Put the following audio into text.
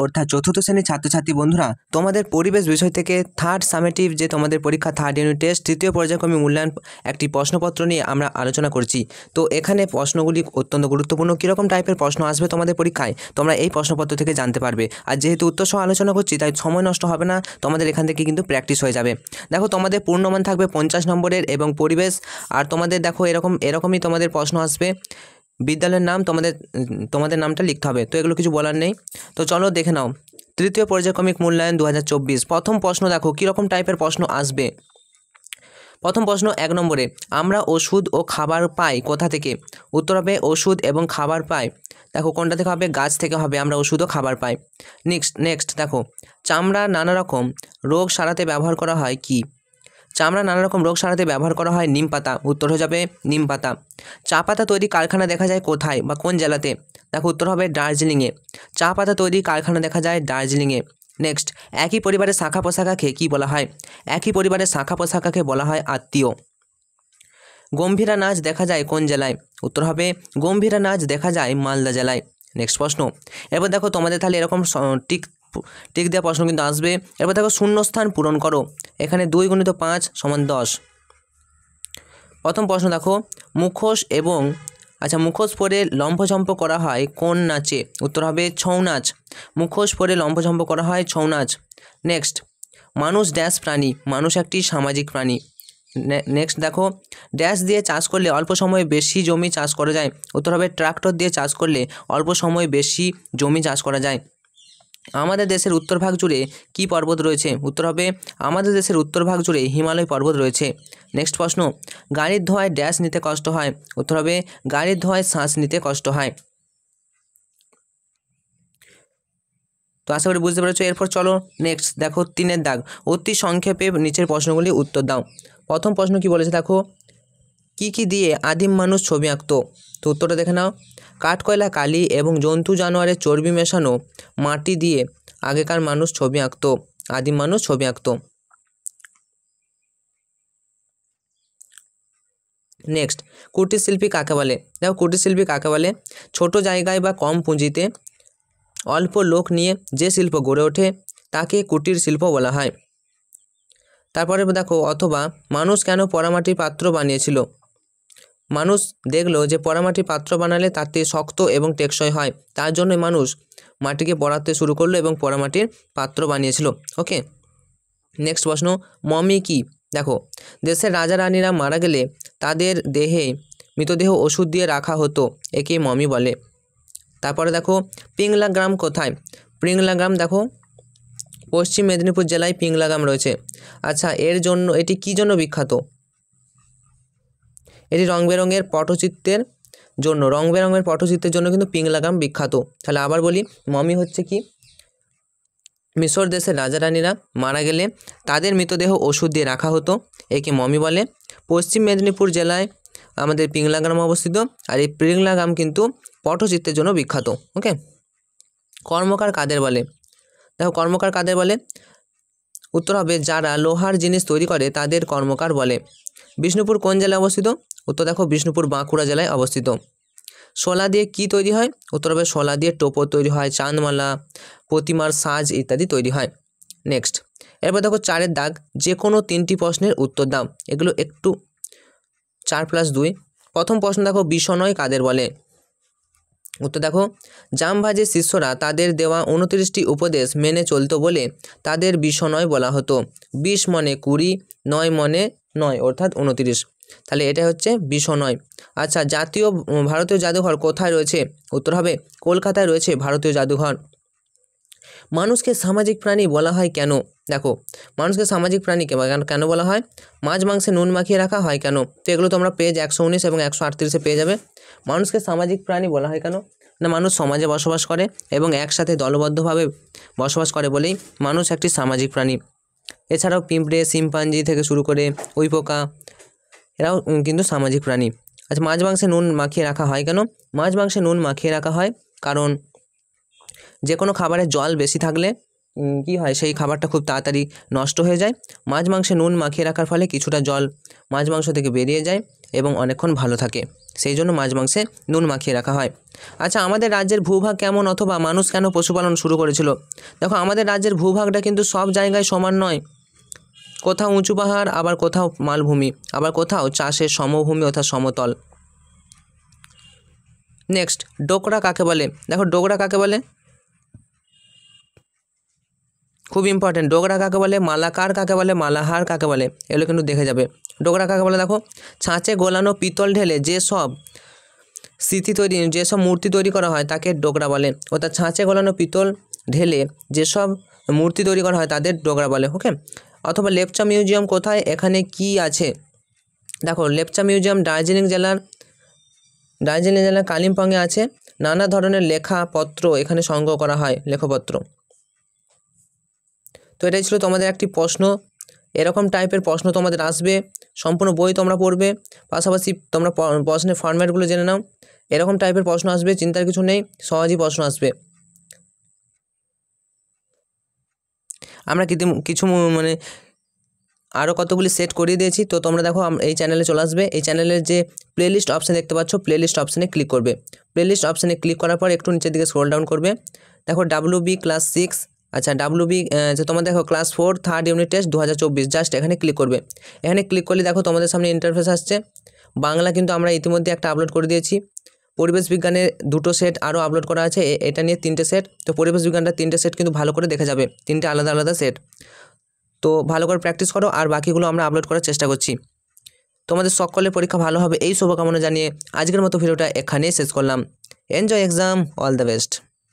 অর্থাৎ চতুর্থ শ্রেণীর ছাত্রছাত্রী বন্ধুরা, তোমাদের পরিবেশ বিষয় থেকে থার্ড সামেটিভ যে তোমাদের পরীক্ষা থার্ড ইউনিট টেস্ট তৃতীয় পর্যায়ক্রমিক মূল্যায়ন একটি প্রশ্নপত্র নিয়ে আমরা আলোচনা করছি। তো এখানে প্রশ্নগুলি অত্যন্ত গুরুত্বপূর্ণ, কীরকম টাইপের প্রশ্ন আসবে তোমাদের পরীক্ষায় তোমরা এই প্রশ্নপত্র থেকে জানতে পারবে। আর যেহেতু উত্তর সহ আলোচনা করছি তাই সময় নষ্ট হবে না, তোমাদের এখান থেকে কিন্তু প্র্যাকটিস হয়ে যাবে। দেখো তোমাদের পূর্ণমান থাকবে 50 নম্বরের এবং পরিবেশ। আর তোমাদের দেখো এরকমই তোমাদের প্রশ্ন আসবে। বিদ্যালয়ের নাম তোমাদের নামটা লিখতে হবে, তো এগুলো কিছু বলার নেই। তো চলো দেখে নাও তৃতীয় পর্যায়ক্রমিক মূল্যায়ন 2024। প্রথম প্রশ্ন দেখো কীরকম টাইপের প্রশ্ন আসবে। প্রথম প্রশ্ন 1 নম্বরে, আমরা ওষুধ ও খাবার পাই কোথা থেকে? উত্তর হবে ওষুধ এবং খাবার পাই। দেখো কোনটা থেকে হবে? গাছ থেকে হবে আমরা ওষুধ ও খাবার পাই। নেক্সট দেখো, চামড়া নানা রকম রোগ সারাতে ব্যবহার করা হয় কি? চামড়া নানা রকম রোগ সারাতে ব্যবহার করা হয় নিম পাতা। উত্তর হয়ে যাবে নিম পাতা। চা পাতা তৈরি কারখানা দেখা যায় কোথায় বা কোন জেলাতে? দেখো উত্তর হবে দার্জিলিংয়ে। চা পাতা তৈরি কারখানা দেখা যায় দার্জিলিংয়ে। নেক্সট, একই পরিবারের শাখা প্রশাখাকে কী বলা হয়? একই পরিবারের শাখা প্রশাখাকে বলা হয় আত্মীয়। গম্ভীরা নাচ দেখা যায় কোন জেলায়? উত্তর হবে গম্ভীরা নাচ দেখা যায় মালদা জেলায়। নেক্সট প্রশ্ন, এরপর দেখো তোমাদের তাহলে এরকম টিক দেওয়া প্রশ্ন কিন্তু আসবে। এরপর দেখো শূন্যস্থান পূরণ করো। এখানে 2 × 5 = 10। প্রথম প্রশ্ন দেখো, মুখোশ পরে লম্ফঝম্প করা হয় কোন নাচে? উত্তর হবে ছৌ নাচ। মুখোশ পরে লম্ফঝম্প করা হয় ছৌ নাচ। নেক্সট, মানুষ ড্যাশ প্রাণী? মানুষ একটি সামাজিক প্রাণী। নেক্সট দেখো, ড্যাশ দিয়ে চাষ করলে অল্প সময়ে বেশি জমি চাষ করা যায়। উত্তর হবে ট্রাক্টর দিয়ে চাষ করলে অল্প সময়ে বেশি জমি চাষ করা যায়। আমাদের দেশের উত্তরভাগ জুড়ে কী পর্বত রয়েছে? উত্তর হবে আমাদের দেশের উত্তরভাগ জুড়ে হিমালয় পর্বত রয়েছে। নেক্সট প্রশ্ন, গাড়ির ধোঁয়ায় ড্যাশ নিতে কষ্ট হয়? উত্তর হবে গাড়ির ধোঁয়ায় শ্বাস নিতে কষ্ট হয়। তো আশা করি বুঝতে পেরেছো। এরপর চলো নেক্সট দেখো 3 দাগ, অতি সংক্ষেপে নিচের প্রশ্নগুলি উত্তর দাও। প্রথম প্রশ্ন কি বলেছে দেখো, কি দিয়ে আদিম মানুষ ছবি আঁকতো? তো উত্তরটা দেখে নাও। কাঠকয়লা, কালি এবং জন্তু জানোয়ারের চর্বি মেশানো মাটি দিয়ে আগেকার মানুষ ছবি আঁকতো, আদিম মানুষ ছবি আঁকতো। নেক্সট, কুটির শিল্পী কাকে বলে? দেখো কুটির শিল্পী কাকে বলে? ছোট জায়গায় বা কম পুঁজিতে অল্প লোক নিয়ে যে শিল্প গড়ে ওঠে তাকে কুটির শিল্প বলা হয়। তারপরে দেখো, অথবা মানুষ কেন পোড়ামাটির পাত্র বানিয়েছিল? মানুষ দেখলো যে পোড়ামাটির পাত্র বানালে তাতে শক্ত এবং টেকসই হয়, তার জন্য মানুষ মাটিকে পোড়াতে শুরু করলো এবং পোড়ামাটির পাত্র বানিয়েছিল। ওকে। নেক্সট প্রশ্ন, মমি কি? দেখো, দেশের রাজা রানীরা মারা গেলে তাদের মৃতদেহ ওষুধ দিয়ে রাখা হতো, একে মমি বলে। তারপরে দেখো, পিংলা গ্রাম কোথায়? পিংলা গ্রাম দেখো পশ্চিম মেদিনীপুর জেলায় পিংলা গ্রাম রয়েছে। আচ্ছা, এটি কী জন্য বিখ্যাত? এটি রং বেরঙের পটচিত্রের জন্য কিন্তু পিংলা গ্রাম বিখ্যাত। তাহলে আবার বলি, মমি হচ্ছে কি? মিশর দেশের রাজা রানীরা মারা গেলে তাদের মৃতদেহ ওষুধ দিয়ে রাখা হতো, একে মমি বলে। পশ্চিম মেদিনীপুর জেলায় আমাদের পিংলা গ্রাম অবস্থিত, আর এই পিংলা গ্রাম কিন্তু পটচিত্রের জন্য বিখ্যাত। ওকে। কর্মকার কাদের বলে? দেখো কর্মকার কাদের বলে? উত্তর হবে যারা লোহার জিনিস তৈরি করে তাদের কর্মকার বলে। বিষ্ণুপুর কোন জেলায় অবস্থিত? উত্তর দেখো বিষ্ণুপুর বাঁকুড়া জেলায় অবস্থিত। শোলা দিয়ে কি তৈরি হয়? উত্তর হবে শোলা দিয়ে টোপর তৈরি হয়, চাঁদমালা, প্রতিমার সাজ ইত্যাদি তৈরি হয়। নেক্সট, এরপর দেখো 4 দাগ, যে কোনো 3টি প্রশ্নের উত্তর দাও। এগুলো একটু 4+2। প্রথম প্রশ্ন দেখো, বিষনয় কাদের বলে? উত্তর দেখো, জামভাজের শিষ্যরা তাদের দেওয়া 29টি উপদেশ মেনে চলতো বলে তাদের বিষনয় বলা হতো। 20 মনে 20, 9 মনে 9 অর্থাৎ 29। তাহলে এটা হচ্ছে বিষনয়। আচ্ছা, ভারতীয় জাদুঘর কোথায় রয়েছে? উত্তর হবে কলকাতায় রয়েছে ভারতীয় জাদুঘর। মানুষকে সামাজিক প্রাণী বলা হয় কেন? দেখো, মানুষকে সামাজিক প্রাণী কেন বলা হয়? মাছ মাংসে নুন মাখিয়ে রাখা হয় কেন? তো এগুলো তোমরা পেজ 119 এবং 138-এ পেয়ে যাবে। মানুষকে সামাজিক প্রাণী বলা হয় কেন? না, মানুষ সমাজে বসবাস করে এবং একসাথে দলবদ্ধভাবে বসবাস করে বলেই মানুষ একটি সামাজিক প্রাণী। এছাড়াও পিঁপড়ে, শিম্পাঞ্জি থেকে শুরু করে উইপোকা এরাও কিন্তু সামাজিক প্রাণী। আচ্ছা, মাছ মাংসে নুন মাখিয়ে রাখা হয় কেন? মাছ মাংসে নুন মাখিয়ে রাখা হয় কারণ যে কোনো খাবারে জল বেশি থাকলে কি হয়, সেই খাবারটা খুব তাড়াতাড়ি নষ্ট হয়ে যায়। মাছ মাংসে নুন মাখিয়ে রাখার ফলে কিছুটা জল মাছ মাংস থেকে বেরিয়ে যায় এবং অনেকক্ষণ ভালো থাকে, সেই জন্য মাছ মাংসে নুন মাখিয়ে রাখা হয়। আচ্ছা, আমাদের রাজ্যের ভূভাগ কেমন অথবা মানুষ কেন পশুপালন শুরু করেছিল? দেখো, আমাদের রাজ্যের ভূভাগটা কিন্তু সব জায়গায় সমান নয়। কোথাও উঁচু পাহাড়, আবার কোথাও মালভূমি, আবার কোথাও চাষের সমভূমি অর্থাৎ সমতল। নেক্সট, ডোকরা কাকে বলে? দেখো, ডোকরা কাকে বলে? খুব ইম্পর্টেন্ট। ডোকরা কাকে বলে, মালাকার কাকে বলে, মালাহার কাকে বলে, এগুলো কিন্তু দেখে যাবে। ডোকরা কাকে বলে দেখো, ছাঁচে গোলানো পিতল ঢেলে যেসব মূর্তি তৈরি করা হয় তাকে ডোকরা বলে। অর্থাৎ ছাঁচে গোলানো পিতল ঢেলে যেসব মূর্তি তৈরি করা হয় তাদের ডোকরা বলে। ওকে। অথবা লেপচা মিউজিয়াম কোথায়, এখানে কি আছে? দেখো, লেপচা মিউজিয়াম দার্জিলিং জেলার কালিম্পংয়ে আছে। নানা ধরনের লেখাপত্র এখানে সংগ্রহ করা হয়, লেখপত্র। তো এটাই ছিল তোমাদের একটি প্রশ্ন। এরকম টাইপের প্রশ্ন তোমাদের আসবে, সম্পূর্ণ বই তোমরা পড়বে, পাশাপাশি তোমরা প্রশ্নের ফরম্যাটগুলো জেনে নাও। এরকম টাইপের প্রশ্ন আসবে, চিন্তার কিছু নেই, সহজই প্রশ্ন আসবে। আমরা কিছু মানে আরও কতগুলি সেট করিয়ে দিয়েছি। তো তোমরা দেখো, এই চ্যানেলে চলে আসবে। এই চ্যানেলের যে প্লেলিস্ট অপশান দেখতে পাচ্ছ, প্লেলিস্ট অপশানে ক্লিক করবে। প্লেলিস্ট অপশানে ক্লিক করার পর একটু নিচের দিকে স্ক্রল ডাউন করবে। দেখো WB ক্লাস 6, আচ্ছা WB তোমার দেখো class 4 third unit test 2024, just এখানে ক্লিক করবে। এখানে ক্লিক করলে দেখো তোমাদের সামনে ইন্টারফেস আসছে। বাংলা কিন্তু আমরা ইতিমধ্যে একটা আপলোড করে দিয়েছি। পরিবেশ বিজ্ঞানের 2টো সেট আরও আপলোড করা আছে, এটা নিয়ে 3টে সেট। তো পরিবেশ বিজ্ঞানটা 3টে সেট কিন্তু ভালো করে দেখা যাবে, 3টে আলাদা আলাদা সেট। তো ভালো করে প্র্যাকটিস করো, আর বাকিগুলো আমরা আপলোড করার চেষ্টা করছি। তোমাদের সকলের পরীক্ষা ভালো হবে এই শুভকামনা জানিয়ে আজকের মতো ভিডিওটা এখানেই শেষ করলাম। Enjoy exam, all the best.